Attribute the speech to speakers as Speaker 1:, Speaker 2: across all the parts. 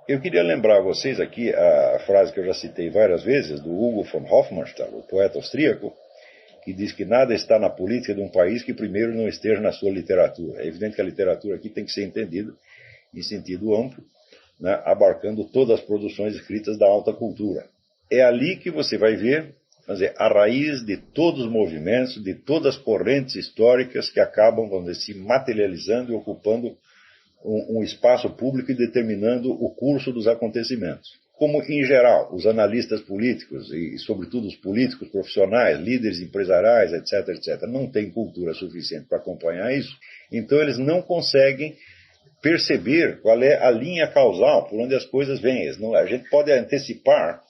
Speaker 1: Eu queria lembrar a vocês aqui a frase que eu já citei várias vezes, do Hugo von Hofmannsthal, o poeta austríaco, que diz que nada está na política de um país que primeiro não esteja na sua literatura. É evidente que a literatura aqui tem que ser entendida em sentido amplo, né, abarcando todas as produções escritas da alta cultura. É ali que você vai ver, vamos dizer, a raiz de todos os movimentos, de todas as correntes históricas que acabam, vamos dizer, se materializando e ocupando um espaço público e determinando o curso dos acontecimentos. Como, em geral, os analistas políticos, e sobretudo os políticos profissionais, líderes empresariais, etc., etc., não têm cultura suficiente para acompanhar isso, então eles não conseguem perceber qual é a linha causal por onde as coisas vêm. A gente pode antecipar,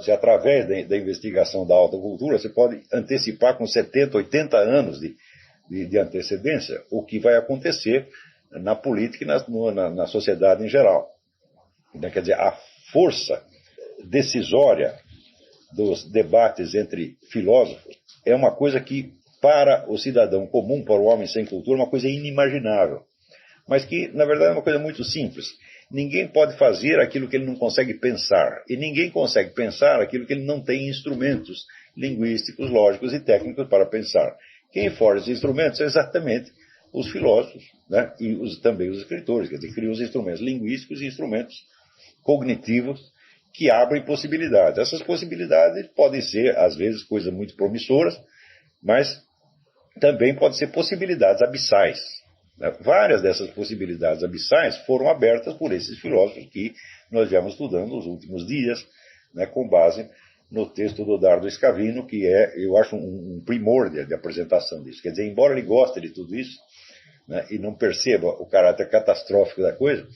Speaker 1: através da investigação da alta cultura, você pode antecipar com 70, 80 anos de antecedência o que vai acontecer na política e na sociedade em geral. Quer dizer, a força decisória dos debates entre filósofos é uma coisa que, para o cidadão comum, para o homem sem cultura, é uma coisa inimaginável. Mas que, na verdade, é uma coisa muito simples. Ninguém pode fazer aquilo que ele não consegue pensar. E ninguém consegue pensar aquilo que ele não tem instrumentos linguísticos, lógicos e técnicos para pensar. Quem forja esses instrumentos são exatamente os filósofos, né? E também os escritores, quer dizer, criam os instrumentos linguísticos e instrumentos cognitivos que abrem possibilidades. Essas possibilidades podem ser, às vezes, coisas muito promissoras, mas também podem ser possibilidades abissais. Né? Várias dessas possibilidades abissais foram abertas por esses filósofos que nós viemos estudando nos últimos dias, né, com base no texto do Dardo Scavino, que é, eu acho, um primor de apresentação disso. Quer dizer, embora ele goste de tudo isso, né, e não perceba o caráter catastrófico da coisa,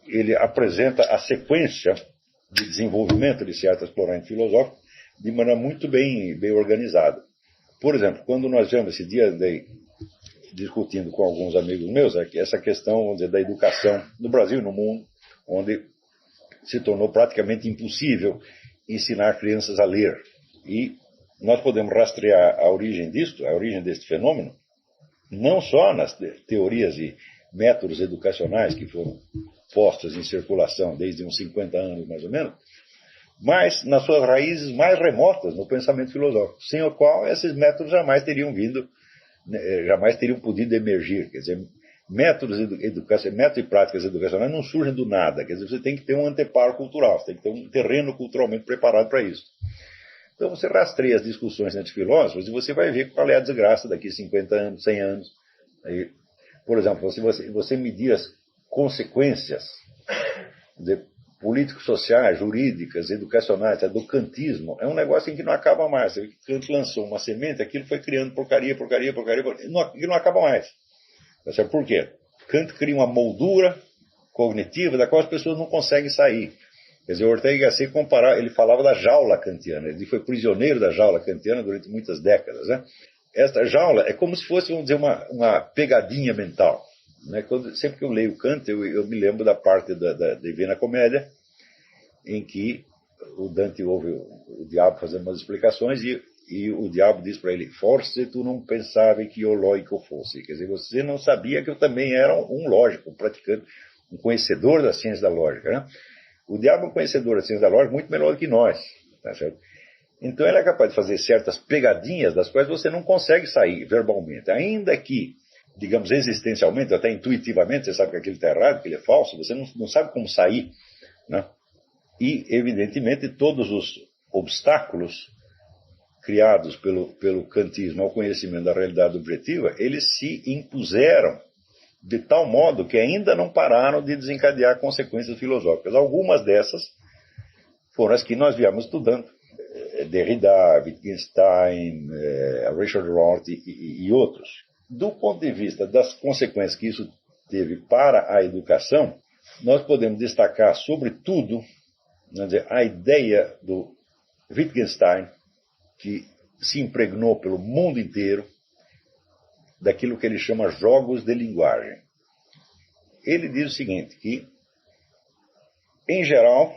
Speaker 1: ele apresenta a sequência de desenvolvimento de certas correntes filosóficas de maneira muito bem organizada. Por exemplo, quando nós vemos esse dia, andei discutindo com alguns amigos meus, essa questão, vamos dizer, da educação no Brasil e no mundo, onde se tornou praticamente impossível ensinar crianças a ler. E nós podemos rastrear a origem disto, a origem deste fenômeno, não só nas teorias e métodos educacionais que foram postos em circulação desde uns 50 anos, mais ou menos, mas nas suas raízes mais remotas no pensamento filosófico, sem o qual esses métodos jamais teriam podido emergir. Quer dizer, métodos e práticas educacionais não surgem do nada. Quer dizer, você tem que ter um anteparo cultural, você tem que ter um terreno culturalmente preparado para isso. Então você rastreia as discussões entre filósofos e você vai ver qual é a desgraça daqui a 50 anos, 100 anos. Aí, por exemplo, se você medir as consequências políticos sociais, jurídicas, educacionais, do kantismo, é um negócio em que não acaba mais. Kant lançou uma semente, aquilo foi criando porcaria, e não acaba mais. Por quê? Kant cria uma moldura cognitiva da qual as pessoas não conseguem sair. Quer dizer, Ortega y Gasset ele falava da jaula kantiana, ele foi prisioneiro da jaula kantiana durante muitas décadas. Né? Esta jaula é como se fosse, vamos dizer, uma pegadinha mental. Né? Sempre que eu leio Kant, eu me lembro da parte da Divina Comédia, em que o Dante ouve o diabo fazendo umas explicações e o diabo diz para ele: forse tu não pensava que eu lógico fosse. Quer dizer, você não sabia que eu também era um lógico, um praticante, um conhecedor da ciência da lógica. Né? O diabo é um conhecedor da ciência da lógica muito melhor do que nós. Tá certo? Então ele é capaz de fazer certas pegadinhas das quais você não consegue sair verbalmente. Ainda que, digamos, existencialmente, até intuitivamente, você sabe que aquilo está errado, que ele é falso, você não sabe como sair. Né? E, evidentemente, todos os obstáculos criados pelo kantismo ao conhecimento da realidade objetiva, eles se impuseram de tal modo que ainda não pararam de desencadear consequências filosóficas. Algumas dessas foram as que nós viemos estudando. Derrida, Wittgenstein, Richard Rorty e outros. Do ponto de vista das consequências que isso teve para a educação, nós podemos destacar, sobretudo, a ideia do Wittgenstein, que se impregnou pelo mundo inteiro daquilo que ele chama jogos de linguagem. Ele diz o seguinte, que, em geral,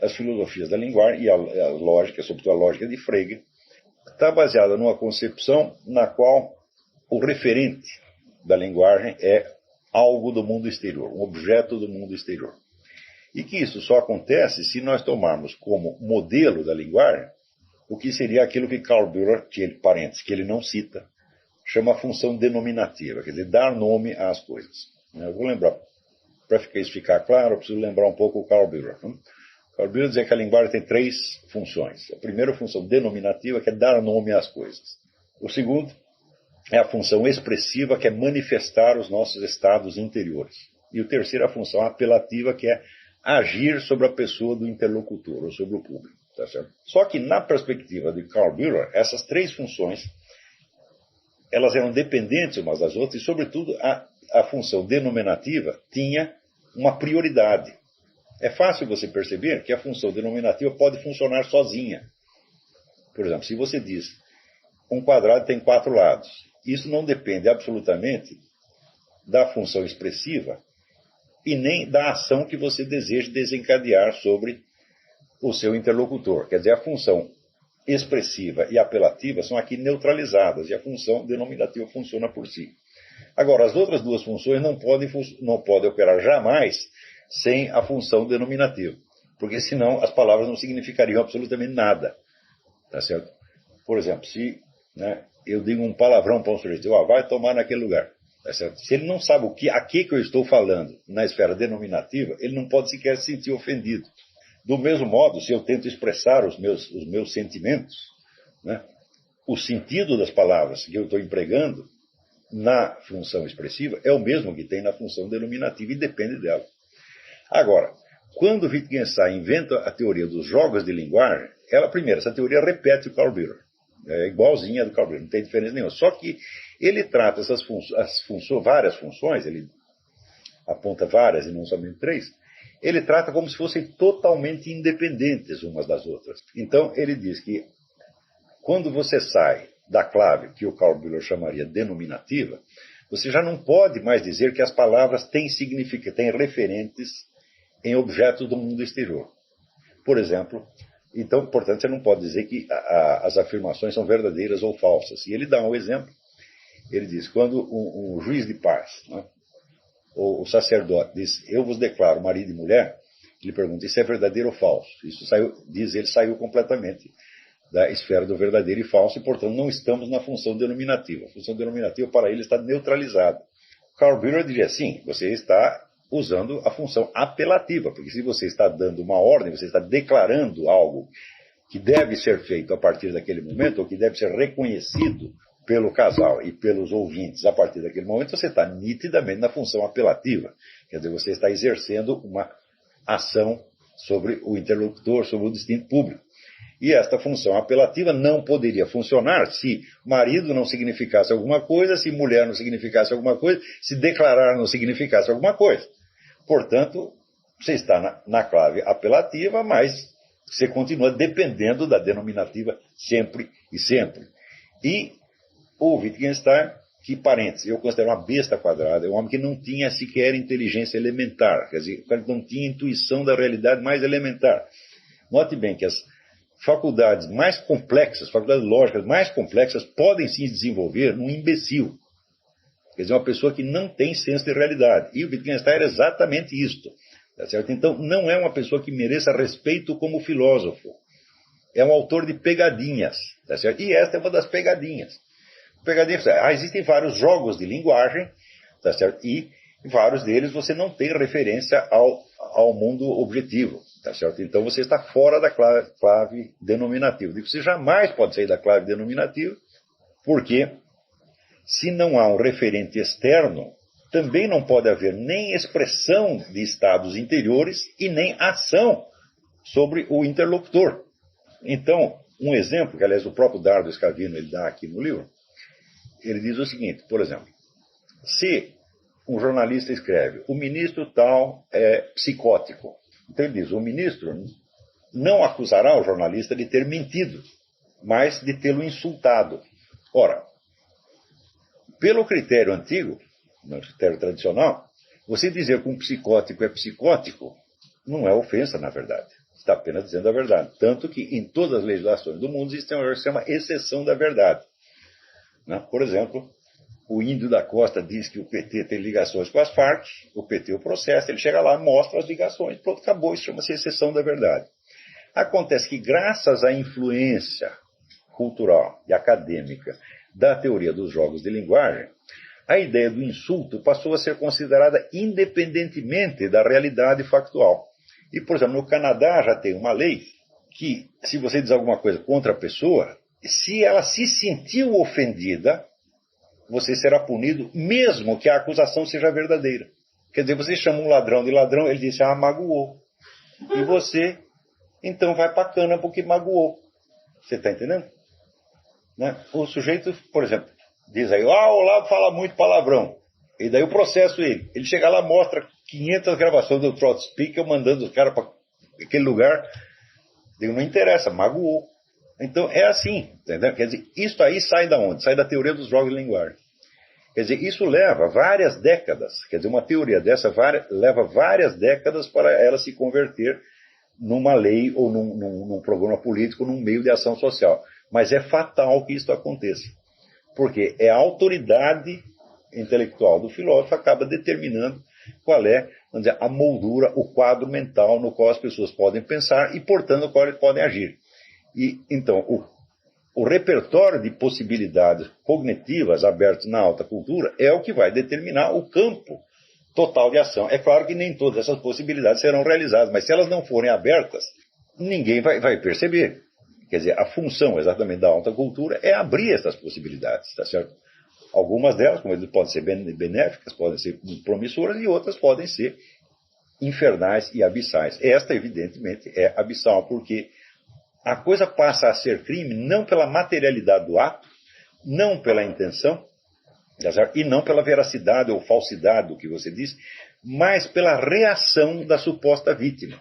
Speaker 1: as filosofias da linguagem e a lógica, sobretudo a lógica de Frege, está baseada numa concepção na qual o referente da linguagem é algo do mundo exterior, um objeto do mundo exterior. E que isso só acontece se nós tomarmos como modelo da linguagem o que seria aquilo que Karl Bühler, parênteses, que ele não cita, chama a função denominativa, quer dizer, dar nome às coisas. Eu vou lembrar, para isso ficar claro, eu preciso lembrar um pouco o Karl Bühler. Karl Bühler dizia que a linguagem tem 3 funções. A primeira função denominativa, que é dar nome às coisas. O segundo é a função expressiva, que é manifestar os nossos estados interiores. E o terceiro é a função apelativa, que é agir sobre a pessoa do interlocutor, ou sobre o público. Tá certo? Só que, na perspectiva de Karl Bühler, essas 3 funções elas eram dependentes umas das outras e, sobretudo, a função denominativa tinha uma prioridade. É fácil você perceber que a função denominativa pode funcionar sozinha. Por exemplo, se você diz um quadrado tem 4 lados, isso não depende absolutamente da função expressiva e nem da ação que você deseja desencadear sobre o seu interlocutor. Quer dizer, a função expressiva e apelativa são aqui neutralizadas e a função denominativa funciona por si. Agora, as outras 2 funções não podem operar jamais sem a função denominativa, porque senão as palavras não significariam absolutamente nada. Tá certo? Por exemplo, se eu digo um palavrão para um sujeito, vai tomar naquele lugar. Tá certo? Se ele não sabe a que eu estou falando na esfera denominativa, ele não pode sequer se sentir ofendido. Do mesmo modo, se eu tento expressar os meus sentimentos, o sentido das palavras que eu estou empregando na função expressiva é o mesmo que tem na função denominativa e depende dela. Agora, quando Wittgenstein inventa a teoria dos jogos de linguagem, essa teoria repete o Karl Bühler. É igualzinha a do Karl Bühler, não tem diferença nenhuma. Só que ele trata várias funções, ele aponta várias e não somente 3, ele trata como se fossem totalmente independentes umas das outras. Então, ele diz que quando você sai da clave, que o Karl Bühler chamaria denominativa, você já não pode mais dizer que as palavras têm referentes em objetos do mundo exterior. Por exemplo, então, portanto, você não pode dizer que as afirmações são verdadeiras ou falsas. E ele dá um exemplo. Ele diz, quando um juiz de paz, o sacerdote diz, eu vos declaro marido e mulher, ele pergunta, isso é verdadeiro ou falso? Isso saiu completamente da esfera do verdadeiro e falso, e, portanto, não estamos na função denominativa. A função denominativa, para ele, está neutralizada. Karl Bühler diria, sim, você está usando a função apelativa, porque se você está dando uma ordem, você está declarando algo que deve ser feito a partir daquele momento, ou que deve ser reconhecido pelo casal e pelos ouvintes a partir daquele momento, você está nitidamente na função apelativa. Quer dizer, você está exercendo uma ação sobre o interlocutor, sobre o destino público. E esta função apelativa não poderia funcionar se marido não significasse alguma coisa, se mulher não significasse alguma coisa, se declarar não significasse alguma coisa. Portanto, você está na clave apelativa, mas você continua dependendo da denominativa sempre e sempre. E o Wittgenstein, que, parênteses, eu considero uma besta quadrada, é um homem que não tinha sequer inteligência elementar, quer dizer, o cara não tinha intuição da realidade mais elementar. Note bem que as faculdades mais complexas, faculdades lógicas mais complexas, podem se desenvolver num imbecil. Quer dizer, uma pessoa que não tem senso de realidade. E o Wittgenstein era exatamente isto. Tá certo? Então, não é uma pessoa que mereça respeito como filósofo. É um autor de pegadinhas. Tá certo? E esta é uma das pegadinhas. Existem vários jogos de linguagem, tá certo? E vários deles você não tem referência ao mundo objetivo. Tá certo? Então você está fora da clave denominativa. Você jamais pode sair da clave denominativa, porque se não há um referente externo, também não pode haver nem expressão de estados interiores e nem ação sobre o interlocutor. Então, um exemplo, que aliás o próprio Dardo Scavino ele dá aqui no livro, ele diz o seguinte, por exemplo, se um jornalista escreve, o ministro tal é psicótico, então ele diz, o ministro não acusará o jornalista de ter mentido, mas de tê-lo insultado. Ora, pelo critério antigo, no critério tradicional, você dizer que um psicótico é psicótico não é ofensa, na verdade. Está apenas dizendo a verdade. Tanto que em todas as legislações do mundo existe uma exceção da verdade. Por exemplo, o Índio da Costa diz que o PT tem ligações com as Farc, o PT o processa, ele chega lá e mostra as ligações, pronto, acabou, isso chama-se exceção da verdade. Acontece que graças à influência cultural e acadêmica da teoria dos jogos de linguagem, a ideia do insulto passou a ser considerada independentemente da realidade factual. E, por exemplo, no Canadá já tem uma lei que, se você diz alguma coisa contra a pessoa, se ela se sentiu ofendida, você será punido mesmo que a acusação seja verdadeira. Quer dizer, você chama um ladrão de ladrão, ele diz, magoou. E você, então, vai pra cana porque magoou. Você está entendendo? Né? O sujeito, por exemplo, diz aí, o Olavo fala muito palavrão. E daí eu processo ele. Ele chega lá, mostra 500 gravações do Trotspeak, eu mandando os caras para aquele lugar. Digo, não interessa, magoou. Então é assim, entendeu? Quer dizer, isso aí sai da onde? Sai da teoria dos jogos de linguagem. Quer dizer, isso leva várias décadas. Quer dizer, uma teoria dessa leva várias décadas para ela se converter numa lei ou num programa político, num meio de ação social. Mas é fatal que isso aconteça. Porque é a autoridade intelectual do filósofo acaba determinando qual é, vamos dizer, a moldura, o quadro mental no qual as pessoas podem pensar e, portanto, no qual eles podem agir. E, então, o repertório de possibilidades cognitivas abertas na alta cultura é o que vai determinar o campo total de ação. É claro que nem todas essas possibilidades serão realizadas, mas se elas não forem abertas, ninguém vai perceber. Quer dizer, a função exatamente da alta cultura é abrir essas possibilidades, tá certo? Algumas delas, como eles podem ser benéficas, podem ser promissoras, e outras podem ser infernais e abissais. Esta, evidentemente, é abissal, porque a coisa passa a ser crime não pela materialidade do ato, não pela intenção, e não pela veracidade ou falsidade do que você diz, mas pela reação da suposta vítima.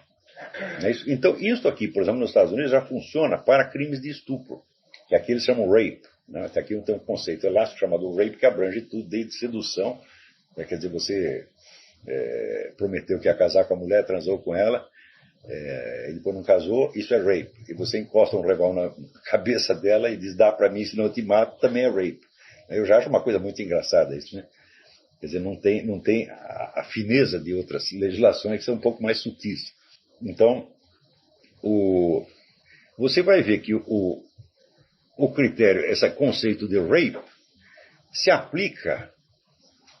Speaker 1: Então, isso aqui, por exemplo, nos Estados Unidos já funciona para crimes de estupro, que aqui eles chamam rape. Né? Até aqui tem um conceito elástico chamado rape, que abrange tudo, desde sedução, né? Quer dizer, você prometeu que ia casar com a mulher, transou com ela, e depois não casou, isso é rape. E você encosta um revólver na cabeça dela e diz, dá para mim, senão eu te mato, também é rape. Eu já acho uma coisa muito engraçada isso, né? Quer dizer, não tem a fineza de outras legislações que são um pouco mais sutis. Então, você vai ver que o critério, esse conceito de rape, se aplica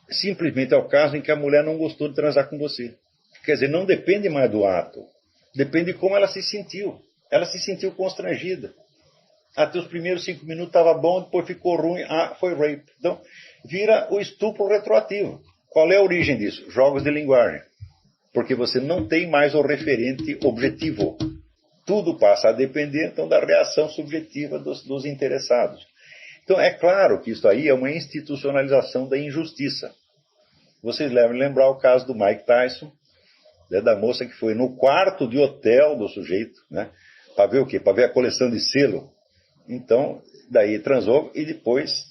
Speaker 1: simplesmente ao caso em que a mulher não gostou de transar com você. Quer dizer, não depende mais do ato, depende de como ela se sentiu. Ela se sentiu constrangida. Até os primeiros 5 minutos estava bom, depois ficou ruim, foi rape. Então, vira o estupro retroativo. Qual é a origem disso? Jogos de linguagem. Porque você não tem mais o referente objetivo. Tudo passa a depender, então, da reação subjetiva dos interessados. Então, é claro que isso aí é uma institucionalização da injustiça. Vocês devem lembrar o caso do Mike Tyson, né, da moça que foi no quarto de hotel do sujeito, né, para ver o quê? Para ver a coleção de selo. Então, daí transou e depois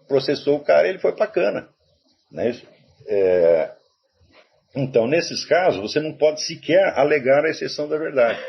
Speaker 1: processou o cara e ele foi para a cana. Né? Então, nesses casos, você não pode sequer alegar a exceção da verdade.